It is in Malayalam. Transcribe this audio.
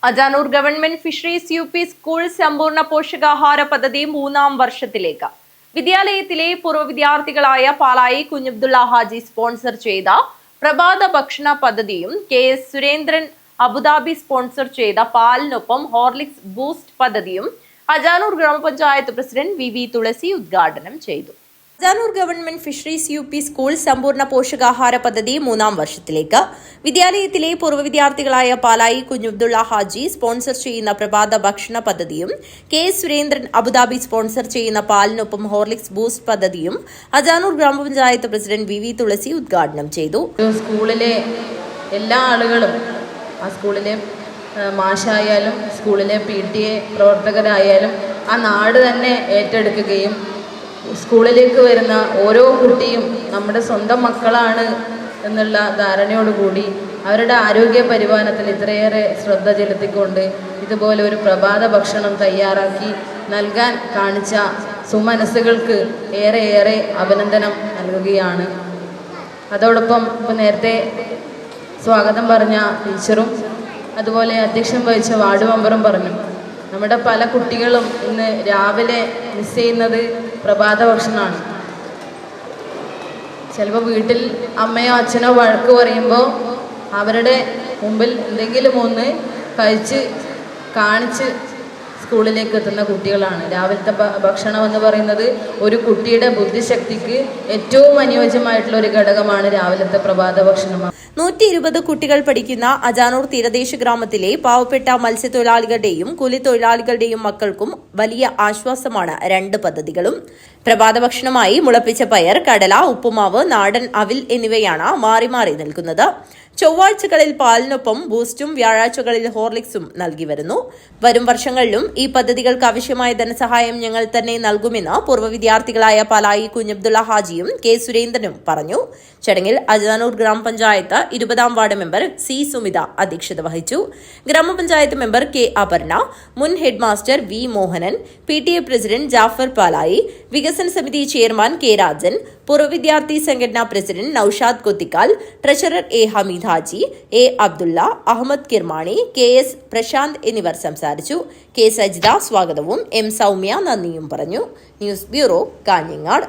Ajanur government fisheries U P school സമ്പൂർണ്ണ പോഷകാഹാര പദ്ധതി 3-ാം വർഷത്തിലേക്ക്. വിദ്യാലയത്തിലെ പൂർവ്വ വിദ്യാർത്ഥികളായ പാലായി കുഞ്ഞബ്ദുള്ള ഹാജി സ്പോൺസർ ചെയ്ത പ്രഭാത ഭക്ഷണ പദ്ധതിയും KS സുരേന്ദ്രൻ അബുദാബി സ്പോൺസർ ചെയ്ത പാലിനൊപ്പം ഹോർലിക്സ് ബൂസ്റ്റ് പദ്ധതിയും അജാനൂർ ഗ്രാമപഞ്ചായത്ത് പ്രസിഡന്റ് VV തുളസി ഉദ്ഘാടനം ചെയ്തു. Ajanur government fisheries U P school സമ്പൂർണ്ണ പോഷകാഹാര പദ്ധതി 3-ാം വർഷത്തിലേക്ക്. വിദ്യാലയത്തിലെ പൂർവ്വ വിദ്യാർത്ഥികളായ പാലായി കുഞ്ഞബ്ദുള്ള ഹാജി സ്പോൺസർ ചെയ്യുന്ന പ്രഭാത ഭക്ഷണ പദ്ധതിയും KS സുരേന്ദ്രൻ അബുദാബി സ്പോൺസർ ചെയ്യുന്ന പാലിനൊപ്പം ഹോർലിക്സ് ബൂസ്റ്റ് പദ്ധതിയും അജാനൂർ ഗ്രാമപഞ്ചായത്ത് പ്രസിഡന്റ് VV തുളസി ഉദ്ഘാടനം ചെയ്തു. സ്കൂളിലെ എല്ലാ ആളുകളും, ആ സ്കൂളിലെ മാഷായാലും സ്കൂളിലെ PTA പ്രവർത്തകരായാലും ആ നാട് തന്നെ ഏറ്റെടുക്കുകയും സ്കൂളിലേക്ക് വരുന്ന ഓരോ കുട്ടിയും നമ്മുടെ സ്വന്തം മക്കളാണ് എന്നുള്ള ധാരണയോടുകൂടി അവരുടെ ആരോഗ്യ പരിപാലനത്തിൽ ഇത്രയേറെ ശ്രദ്ധ ചെലുത്തിക്കൊണ്ട് ഇതുപോലെ ഒരു പ്രഭാത ഭക്ഷണം തയ്യാറാക്കി നൽകാൻ കാണിച്ച സുമനസ്സുകൾക്ക് ഏറെ അഭിനന്ദനം നൽകുകയാണ്. അതോടൊപ്പം ഇപ്പോൾ നേരത്തെ സ്വാഗതം പറഞ്ഞ ടീച്ചറും അതുപോലെ അധ്യക്ഷൻ വഹിച്ച വാർഡ് മെമ്പറും പറഞ്ഞു, നമ്മുടെ പല കുട്ടികളും ഇന്ന് രാവിലെ മിസ് ചെയ്യുന്നത് പ്രഭാത ഭക്ഷണമാണ്. ചിലപ്പോൾ വീട്ടിൽ അമ്മയോ അച്ഛനോ വഴക്ക് പറയുമ്പോൾ അവരുടെ മുമ്പിൽ എന്തെങ്കിലും ഒന്ന് കഴിച്ച് കാണിച്ച് സ്കൂളിലേക്ക് എത്തുന്ന കുട്ടികളാണ്. രാവിലത്തെ ഭക്ഷണം എന്ന് പറയുന്നത് ഒരു കുട്ടിയുടെ ബുദ്ധിശക്തിക്ക് ഏറ്റവും അനുയോജ്യമായിട്ടുള്ള ഒരു ഘടകമാണ് രാവിലത്തെ പ്രഭാത ഭക്ഷണം. 120 കുട്ടികൾ പഠിക്കുന്ന അജാനൂർ തീരദേശ ഗ്രാമത്തിലെ പാവപ്പെട്ട മത്സ്യത്തൊഴിലാളികളുടെയും കൂലിത്തൊഴിലാളികളുടെയും മക്കൾക്കും വലിയ ആശ്വാസമാണ് 2 പദ്ധതികളും. പ്രഭാത ഭക്ഷണമായി മുളപ്പിച്ച പയർ, കടല, ഉപ്പുമാവ്, നാടൻ അവിൽ എന്നിവയാണ് മാറി മാറി നൽകുന്നത്. ചൊവ്വാഴ്ചകളിൽ പാലിനൊപ്പം ബൂസ്റ്റും വ്യാഴാഴ്ചകളിൽ ഹോർലിക്സും നൽകി വരുന്നു. വരും വർഷങ്ങളിലും ഈ പദ്ധതികൾക്ക് ആവശ്യമായ ധനസഹായം ഞങ്ങൾ തന്നെ നൽകുമെന്ന് പൂർവ്വ വിദ്യാർത്ഥികളായ പാലായി കുഞ്ഞബ്ദുള്ള ഹാജിയും K സുരേന്ദ്രനും പറഞ്ഞു. ചടങ്ങിൽ അജാനൂർ ഗ്രാമപഞ്ചായത്ത് 20-ാം വാർഡ് മെമ്പർ C സുമിത അധ്യക്ഷത വഹിച്ചു. ഗ്രാമപഞ്ചായത്ത് മെമ്പർ K അപർണ, മുൻ head master V Mohanan, PTA president Jafar Palayi, വികസന സമിതി ചെയർമാൻ K രാജൻ, പൂർവ്വ വിദ്യാർത്ഥി സംഘടനാ president Naushad Kothikkal, treasurer A Hameed Haji, A Abdulla, Ahmed Kirmani, KS Prasanth എന്നിവർ സംസാരിച്ചു. K സജിത സ്വാഗതവും M സൗമ്യ നന്ദിയും പറഞ്ഞു. News bureau, Kanhangad.